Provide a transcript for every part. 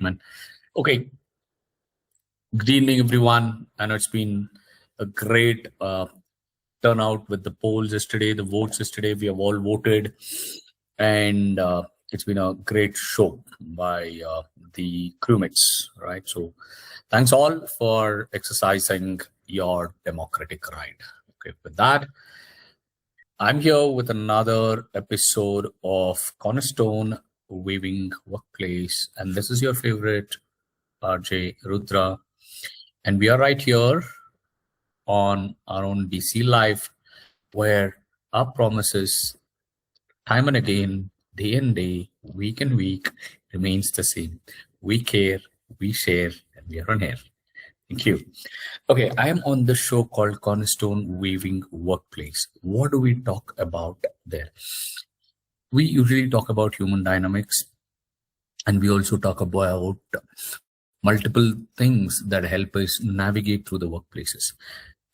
Man. Okay. Good evening, everyone. I know it's been a great turnout with the polls yesterday, the votes yesterday. We have all voted, and it's been a great show by the crewmates, right? So, thanks all for exercising your democratic right. Okay, with that, I'm here with another episode of Cornerstone Weaving Workplace, and this is your favorite RJ Rudra, and we are right here on our own DC Live, where our promises, time and again, day and day, week and week, remains the same. We care, we share, and we are on air. Thank you. Okay, I am on the show called Cornerstone Weaving Workplace. What do we talk about there? We usually talk about human dynamics, and we also talk about multiple things that help us navigate through the workplaces.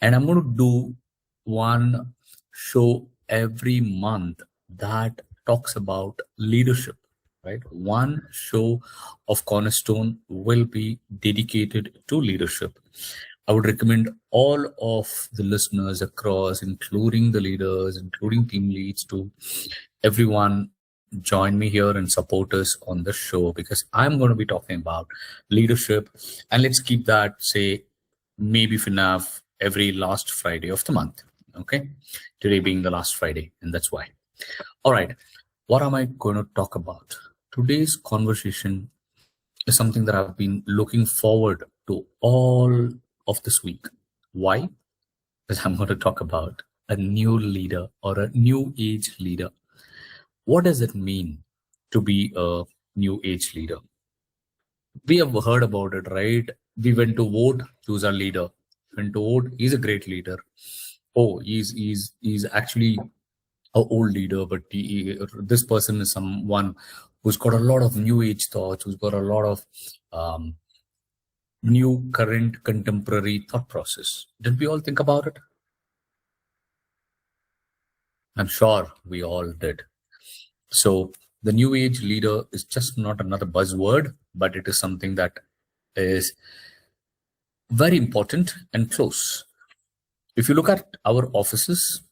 And I'm going to do one show every month that talks about leadership, right? One show of Cornerstone will be dedicated to leadership. I would recommend all of the listeners across, including the leaders, including team leads, to everyone join me here and support us on the show, because I'm going to be talking about leadership. And let's keep that, say, maybe FNAF every last Friday of the month. Okay. Today being the last Friday, and that's why. All right. What am I going to talk about? Today's conversation is something that I've been looking forward to all of this week. Why? Because I'm going to talk about a new leader or a new age leader. What does it mean to be a new age leader? We have heard about it, right? We went to vote, choose our leader. Went to vote, he's a great leader. Oh, he's actually an old leader, but this person is someone who's got a lot of new age thoughts, who's got a lot of new, current, contemporary thought process. Did we all think about it? I'm sure we all did. So the new age leader is just not another buzzword, but it is something that is very important and close. If you look at our offices,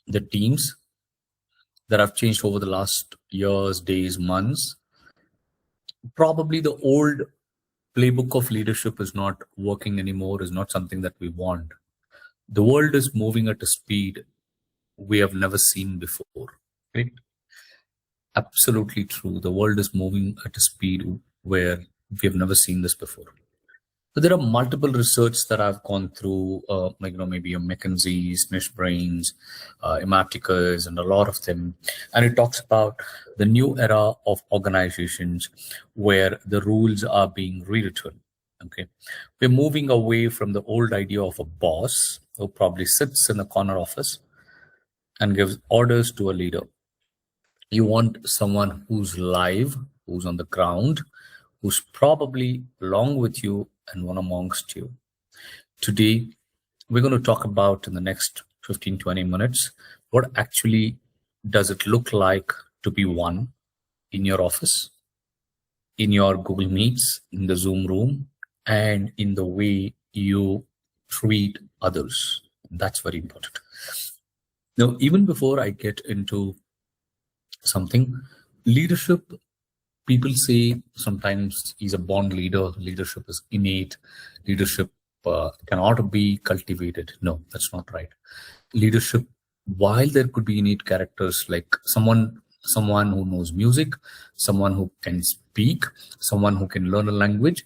the teams that have changed over the last years, days, months, probably the old playbook of leadership is not working anymore, is not something that we want. The world is moving at a speed we have never seen before. Right? Absolutely true. The world is moving at a speed where we have never seen this before. So there are multiple research that I've gone through, maybe your McKinsey's, Niche Brains, Ematicus, and a lot of them. And it talks about the new era of organizations where the rules are being rewritten. Okay, we're moving away from the old idea of a boss who probably sits in a corner office and gives orders to a leader. You want someone who's live, who's on the ground, who's probably along with you and one amongst you. Today, we're going to talk about, in the next 15-20 minutes, what actually does it look like to be one in your office, in your Google Meets, in the Zoom room, and in the way you treat others. That's very important. Now, even before I get into something, leadership, people say sometimes he's a born leader, leadership is innate, leadership cannot be cultivated. No, that's not right. Leadership, while there could be innate characters like someone who knows music, someone who can speak, someone who can learn a language,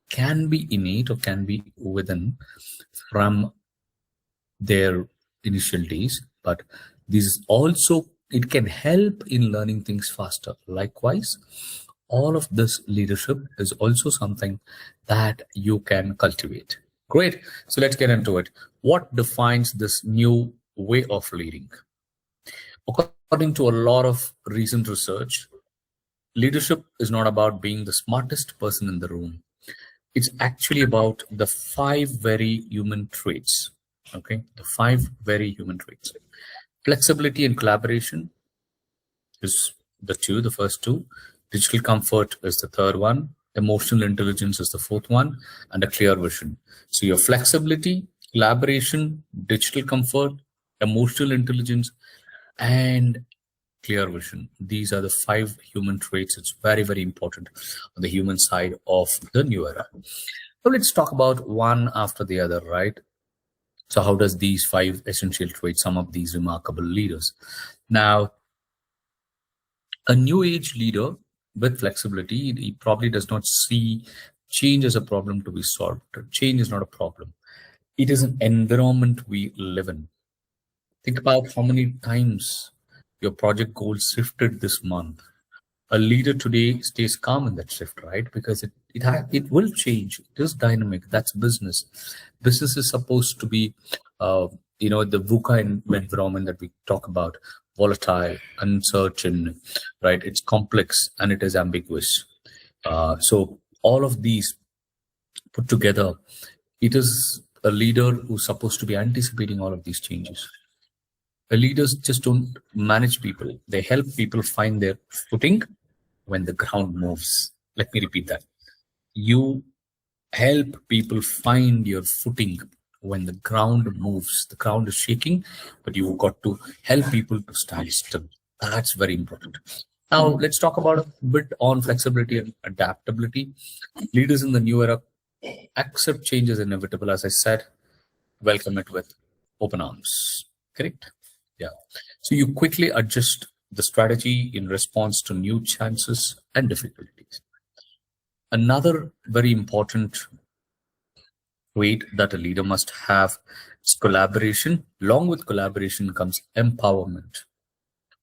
can be innate or can be within from their initial days, but this also, it can help in learning things faster. Likewise, all of this leadership is also something that you can cultivate. Great. So let's get into it. What defines this new way of leading? According to a lot of recent research, leadership is not about being the smartest person in the room. It's actually about the 5 very human traits. Okay, the 5 very human traits. Flexibility and collaboration is the first two. Digital comfort is the third one. Emotional intelligence is the fourth one, and a clear vision. So your flexibility, collaboration, digital comfort, emotional intelligence, and clear vision. These are the five human traits. It's very, very important on the human side of the new era. So let's talk about one after the other, right? So how does these five essential traits sum up these remarkable leaders? Now, a new age leader with flexibility, he probably does not see change as a problem to be solved. Change is not a problem. It is an environment we live in. Think about how many times your project goals shifted this month. A leader today stays calm in that shift, right? Because it will change. It is dynamic. That's business. Business is supposed to be, the VUCA environment that we talk about, volatile, uncertain, right? It's complex and it is ambiguous. So all of these put together, it is a leader who's supposed to be anticipating all of these changes. The leaders just don't manage people. They help people find their footing when the ground moves. Let me repeat that. You help people find your footing when the ground moves. The ground is shaking, but you've got to help people to stand still. That's very important. Now, let's talk about a bit on flexibility and adaptability. Leaders in the new era accept change as inevitable, as I said, welcome it with open arms. Correct? Yeah. So you quickly adjust the strategy in response to new chances and difficulties. Another very important trait that a leader must have is collaboration. Along with collaboration comes empowerment.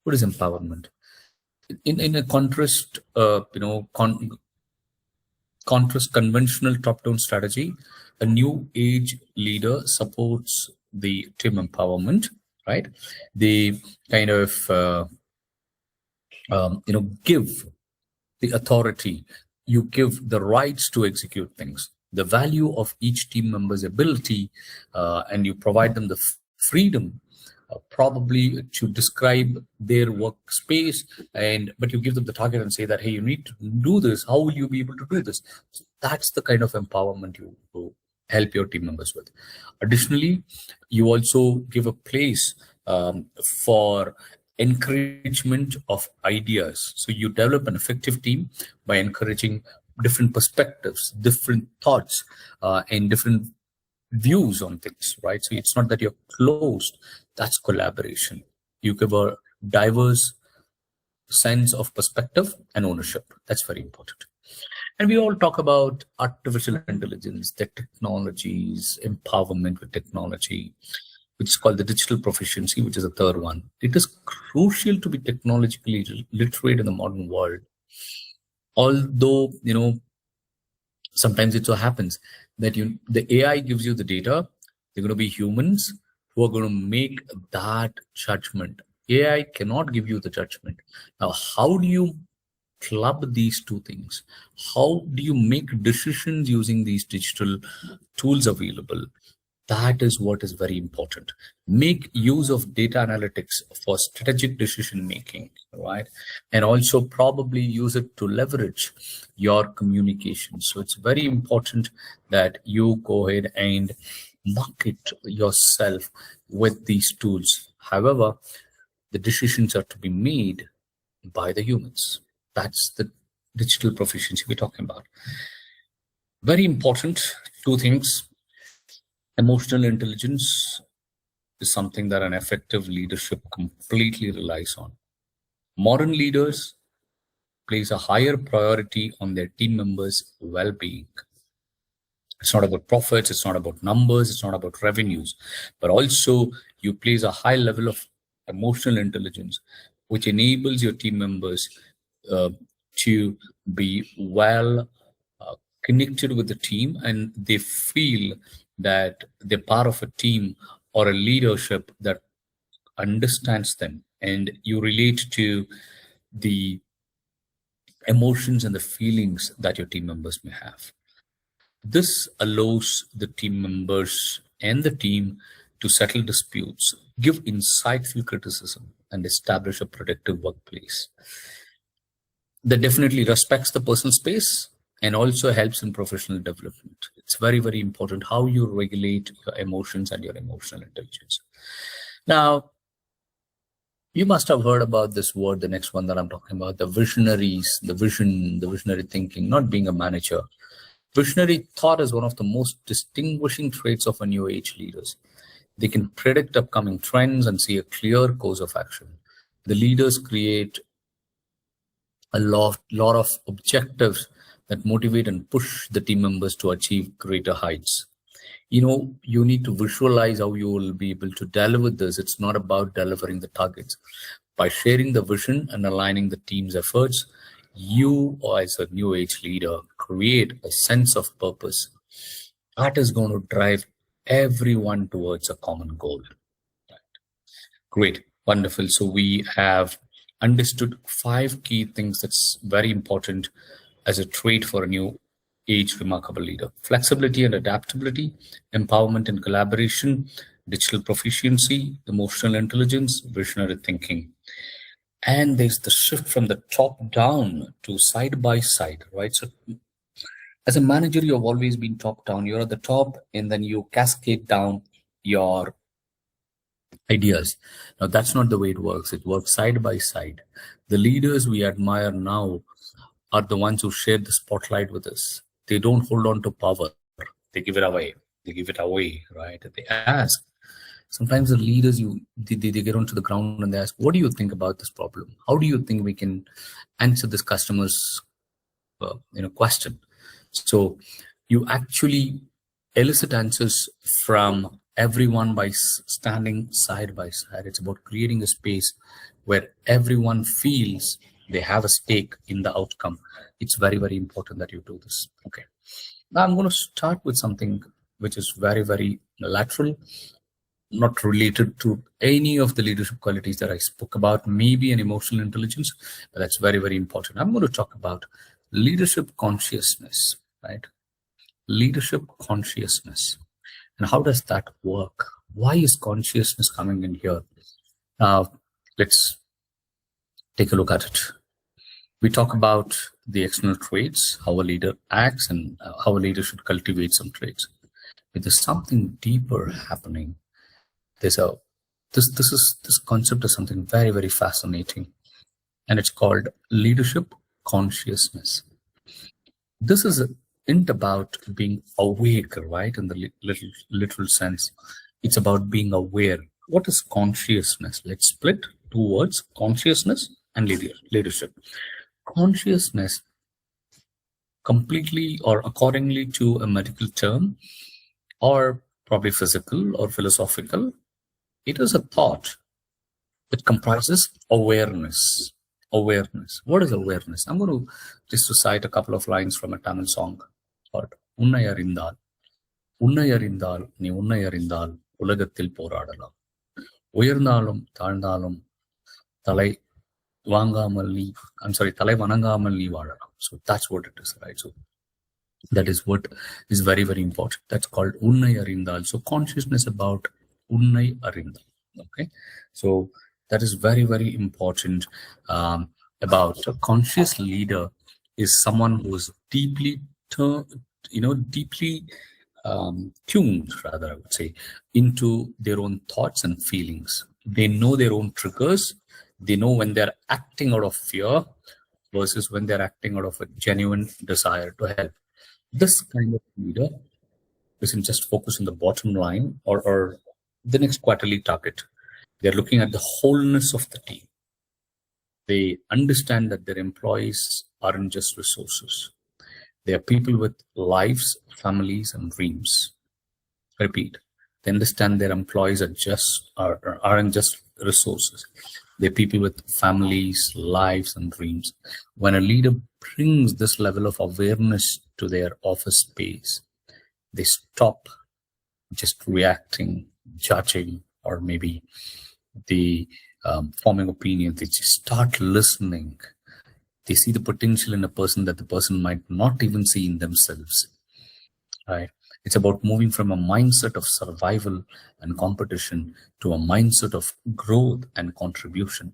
What is empowerment? In a contrast conventional top-down strategy, a new age leader supports the team empowerment, right? They kind of give the authority, you give the rights to execute things, the value of each team member's ability, and you provide them the freedom probably to describe their workspace, and but you give them the target and say that, hey, you need to do this. How will you be able to do this? So that's the kind of empowerment you help your team members with. Additionally, you also give a place for encouragement of ideas. So you develop an effective team by encouraging different perspectives, different thoughts, and different views on things, right? So it's not that you're closed, that's collaboration. You give a diverse sense of perspective and ownership. That's very important. And we all talk about artificial intelligence, the technologies, empowerment with technology, which is called the digital proficiency, which is the third one. It is crucial to be technologically literate in the modern world. Although, sometimes it so happens that the AI gives you the data, they're going to be humans who are going to make that judgment. AI cannot give you the judgment. Now, how do you club these two things? How do you make decisions using these digital tools available? That is what is very important. Make use of data analytics for strategic decision making, right? And also probably use it to leverage your communication. So it's very important that you go ahead and market yourself with these tools. However, the decisions are to be made by the humans. That's the digital proficiency we're talking about. Very important, two things. Emotional intelligence is something that an effective leadership completely relies on. Modern leaders place a higher priority on their team members' well-being. It's not about profits, it's not about numbers, it's not about revenues, but also you place a high level of emotional intelligence, which enables your team members uh, to be well connected with the team, and they feel that they're part of a team or a leadership that understands them, and you relate to the emotions and the feelings that your team members may have. This allows the team members and the team to settle disputes, give insightful criticism, and establish a productive workplace. that definitely respects the personal space and also helps in professional development. It's very, very important how you regulate your emotions and your emotional intelligence. Now, you must have heard about this word, the next one that I'm talking about, the visionaries, the vision, the visionary thinking, not being a manager. Visionary thought is one of the most distinguishing traits of a new age leaders. They can predict upcoming trends and see a clear course of action. The leaders create a lot of objectives that motivate and push the team members to achieve greater heights. You need to visualize how you will be able to deliver this. It's not about delivering the targets. By sharing the vision and aligning the team's efforts, you, as a new age leader, create a sense of purpose that is going to drive everyone towards a common goal. Great, wonderful. So we have understood 5 key things that's very important as a trait for a new age remarkable leader: flexibility and adaptability, empowerment and collaboration, digital proficiency, emotional intelligence, visionary thinking. And there's the shift from the top down to side by side, right? So as a manager, you've always been top down. You're at the top and then you cascade down your ideas. Now, that's not the way it works. It works side by side. The leaders we admire now are the ones who share the spotlight with us. They don't hold on to power. They give it away. They give it away, right? They ask. Sometimes the leaders, they get onto the ground and they ask, what do you think about this problem? How do you think we can answer this customer's question? So you actually elicit answers from everyone by standing side by side. It's about creating a space where everyone feels they have a stake in the outcome. It's very, very important that you do this. Okay. Now I'm going to start with something which is very, very lateral, not related to any of the leadership qualities that I spoke about, maybe an emotional intelligence, but that's very, very important. I'm going to talk about leadership consciousness, right? Leadership consciousness. And how does that work? Why is consciousness coming in here? Let's take a look at it. We talk about the external traits, how a leader acts, and how a leader should cultivate some traits. But there's something deeper happening. This concept is something very, very fascinating, and it's called leadership consciousness. This isn't about being awake, right? In the literal sense, it's about being aware. What is consciousness? Let's split 2 words: consciousness and leadership. Consciousness, completely or accordingly to a medical term, or probably physical or philosophical, it is a thought. It comprises awareness. Awareness. What is awareness? I'm going to just recite a couple of lines from a Tamil song called Unnai Arindal. Unnai Arindal, ni unnai arindal, ulagathil போராடலாம். உயர்ந்தாலும் தாழ்ந்தாலும் தலை வாங்காமல் நீ, தலை வணங்காமல் நீ வாழலாம். So that's what it is, right? So that is what is very, very important. That's called Unnai Arindal. So consciousness about Unnai Arindal. Okay. So that is very, very important. About a conscious leader is someone who is deeply tuned, rather, I would say, into their own thoughts and feelings. They know their own triggers. They know when they're acting out of fear versus when they're acting out of a genuine desire to help. This kind of leader doesn't just focus on the bottom line or the next quarterly target. They're looking at the wholeness of the team. They understand that their employees aren't just resources. They are people with lives, families, and dreams. Repeat. They understand their employees aren't just resources. They're people with families, lives, and dreams. When a leader brings this level of awareness to their office space, they stop just reacting, judging, or maybe the forming opinions. They just start listening. They see the potential in a person that the person might not even see in themselves. Right? It's about moving from a mindset of survival and competition to a mindset of growth and contribution.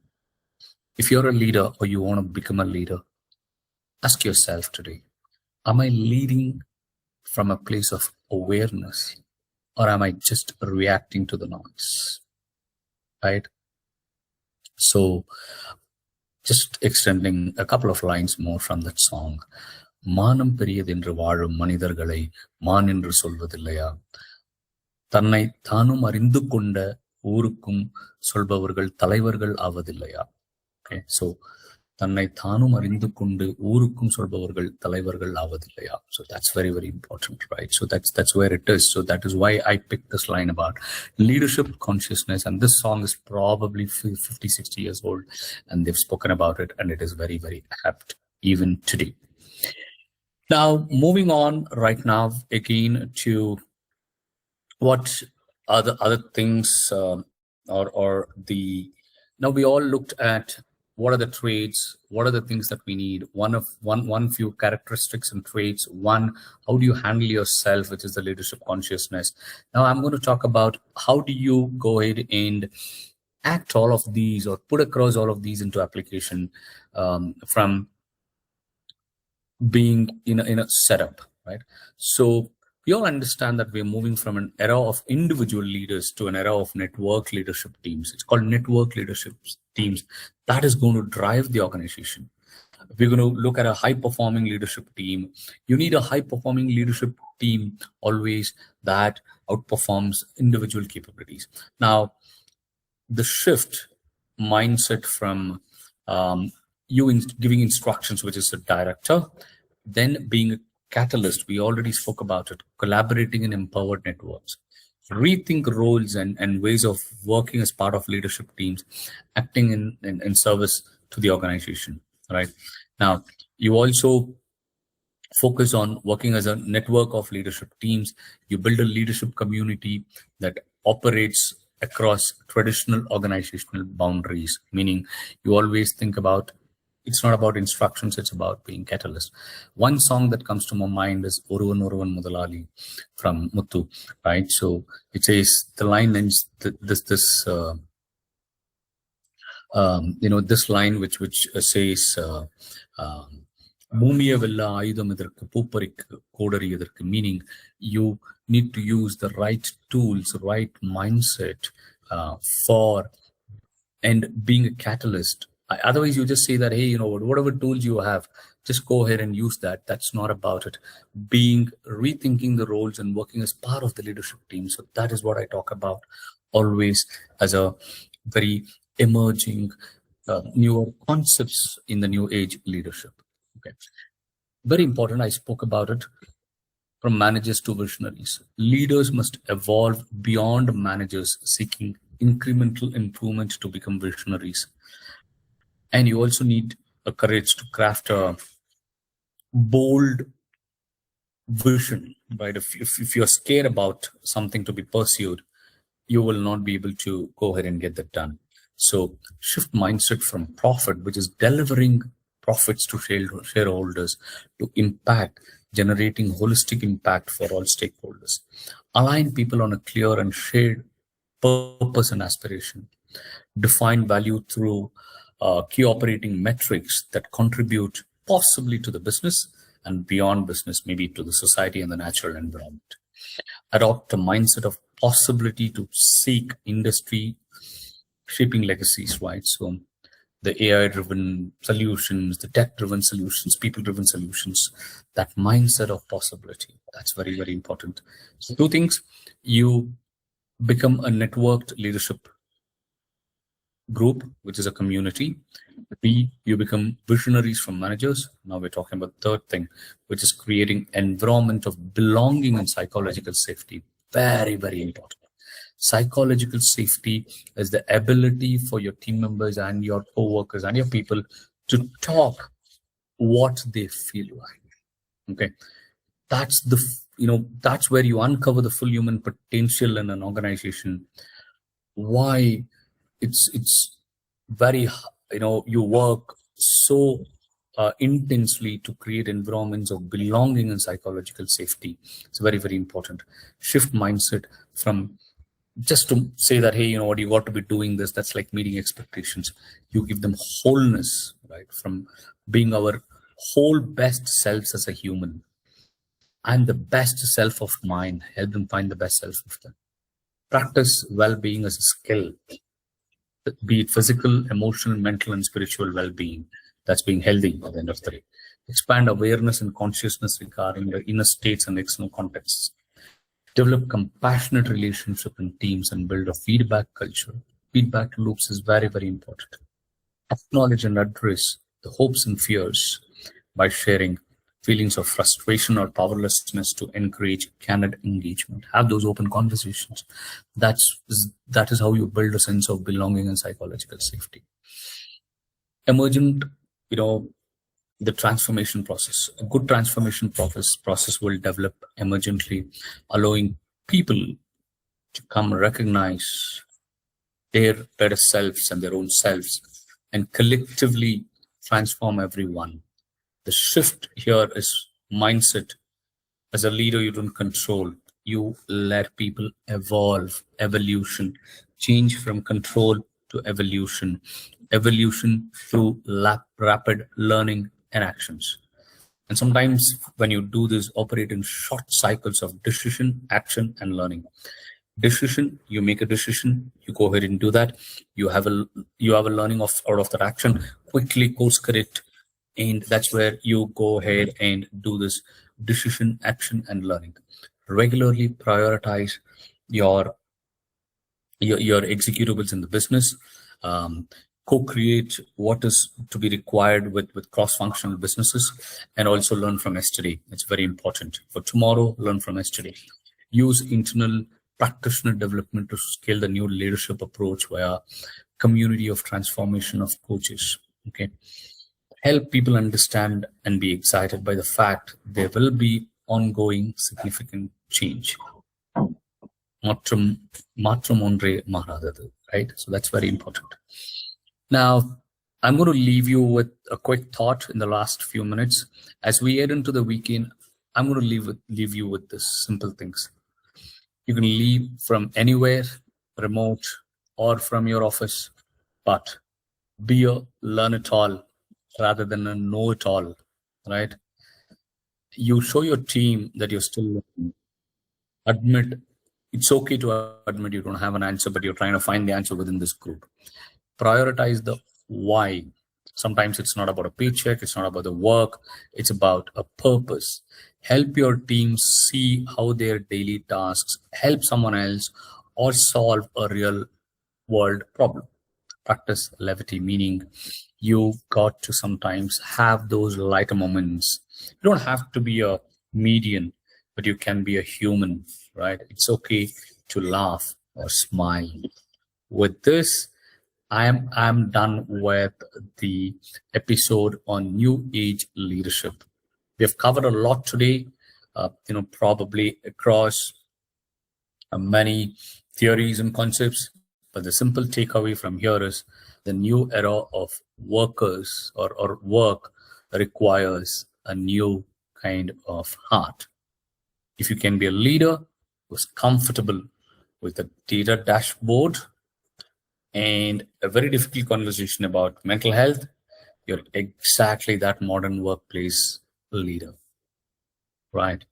If you're a leader or you want to become a leader, Ask yourself today, am I leading from a place of awareness, or am I just reacting to the noise? Right? So, just extending a couple of lines more from that song. மானம் பெரியதென்று வாழும் மனிதர்களை மான் என்று சொல்வதில்லையா? தன்னை தானும் அறிந்து கொண்ட ஊருக்கும் சொல்பவர்கள் தலைவர்கள் ஆவதில்லையா? Okay, so தன்னை தானும் அறிந்து கொண்டு ஊருக்கும் சொல்பவர்கள் தலைவர்கள் ஆவதில்லையா? So that's very, very important, right? So that's where it is. So that is why I picked this line about leadership consciousness, and this song is probably 50, 60 years old, and they've spoken about it, and it is very, very apt even today. Now, moving on right now again to what are the other things, or the, now we all looked at what are the traits, what are the things that we need, one few characteristics and traits. One, how do you handle yourself, which is the leadership consciousness. Now I'm going to talk about how do you go ahead and act all of these, or put across all of these into application, from being in a setup, right? So we all understand that we're moving from an era of individual leaders to an era of network leadership teams. It's called network leadership teams. That is going to drive the organization. If we're going to look at a high-performing leadership team, you need a high-performing leadership team always that outperforms individual capabilities. Now, the shift mindset from you giving instructions, which is a director, then being a catalyst, we already spoke about it, collaborating in empowered networks, rethink roles and ways of working as part of leadership teams, acting in service to the organization, right? Now, you also focus on working as a network of leadership teams. You build a leadership community that operates across traditional organizational boundaries, meaning you always think about, it's not about instructions, it's about being catalyst. One song that comes to my mind is Oruvan Oruvan Mudalali from Muthu, right? So it says, the line ends this line which says, பூமிய வெல்ல ஆயுதம் எதற்கு பூப்பறிக்கு கோடரி எதற்கு, meaning you need to use the right tools, right mindset, for and being a catalyst. Otherwise you just say that, hey, whatever tools you have, just go ahead and use that. That's not about it. Rethinking the roles and working as part of the leadership team. So that is what I talk about always as a very emerging newer concepts in the new age leadership. Okay, very important. I spoke about it. From managers to visionaries, leaders must evolve beyond managers seeking incremental improvement to become visionaries. And you also need a courage to craft a bold vision, right? If you're scared about something to be pursued, you will not be able to go ahead and get that done. So shift mindset from profit, which is delivering profits to shareholders, to impact, generating holistic impact for all stakeholders. Align people on a clear and shared purpose and aspiration. Define value through key operating metrics that contribute possibly to the business and beyond business, maybe to the society and the natural environment. Adopt a mindset of possibility to seek industry shaping legacies, right? So the AI-driven solutions, the tech-driven solutions, people-driven solutions, that mindset of possibility, that's very, very important. So two things: you become a networked leadership group, which is a community. B, you become visionaries from managers. Now we're talking about third thing, which is creating environment of belonging and psychological safety. Very, very important. Psychological safety is the ability for your team members and your co-workers and your people to talk what they feel like. Okay, that's that's where you uncover the full human potential in an organization. Why it's very, you work so intensely to create environments of belonging and psychological safety. It's very, very important. Shift mindset from just to say that, hey, what, you got to be doing this, that's like meeting expectations. You give them wholeness, right? From being our whole best selves as a human. I'm the best self of mine. Help them find the best self of them. Practice well-being as a skill, be it physical, emotional, mental, and spiritual well-being. That's being healthy at the end of the day. Expand awareness and consciousness regarding the inner states and external contexts. Develop compassionate relationship in teams and build a feedback culture. Feedback loops is very, very important. Acknowledge and address the hopes and fears by sharing feelings of frustration or powerlessness to encourage candid engagement. Have those open conversations. That is how you build a sense of belonging and psychological safety. Emergent, the transformation process. A good transformation process will develop emergently, allowing people to come recognize their better selves and their own selves and collectively transform everyone. The shift here is mindset. As a leader, you don't control. You let people evolve, evolution, change from control to evolution, evolution through rapid learning and actions. And sometimes when you do this, operate in short cycles of decision, action, and learning. Decision, you make a decision, you go ahead and do that. You have a learning out of that action, quickly course correct, and that's where you go ahead and do this decision, action, and learning. Regularly prioritize your executables in the business. Co-create what is to be required with cross-functional businesses, and also learn from yesterday. It's very important. For tomorrow, learn from yesterday. Use internal practitioner development to scale the new leadership approach via community of transformation of coaches. Okay. Help people understand and be excited by the fact there will be ongoing significant change. Matram onre maharadadu, right? So that's very important. Now, I'm going to leave you with a quick thought in the last few minutes. As we head into the weekend, I'm going to leave you with this simple things. You can leave from anywhere, remote, or from your office, but be a learn-it-all rather than a know-it-all, right? You show your team that you're still learning. Admit, it's okay to admit you don't have an answer, but you're trying to find the answer within this group. Prioritize the why. Sometimes it's not about a paycheck, it's not about the work, it's about a purpose. Help your team see how their daily tasks help someone else or solve a real world problem. Practice levity, meaning you've got to sometimes have those lighter moments. You don't have to be a median, but you can be a human, right? It's okay to laugh or smile. With this, I'm done with the episode on new age leadership. We have covered a lot today, probably across many theories and concepts. But the simple takeaway from here is the new era of workers or work requires a new kind of heart. If you can be a leader who's comfortable with a data dashboard and a very difficult conversation about mental health, you're exactly that modern workplace leader, right?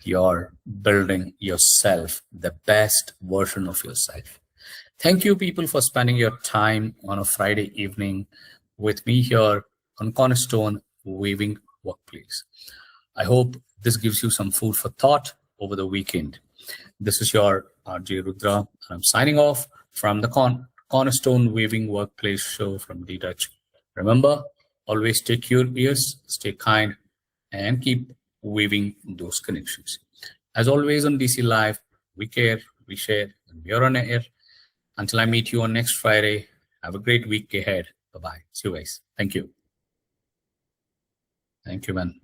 You're building yourself, the best version of yourself. Thank you, people, for spending your time on a Friday evening with me here on Cornerstone Weaving Workplace. I hope this gives you some food for thought over the weekend. This is your RJ Rudhra, and I'm signing off from the Cornerstone Weaving Workplace show from D-Touch. Remember, always stay curious, stay kind, and keep weaving those connections. As always on DC Live, we care, we share, and we are on air. Until I meet you on next Friday, have a great week ahead. Bye-bye. See you guys. Thank you. Thank you, man.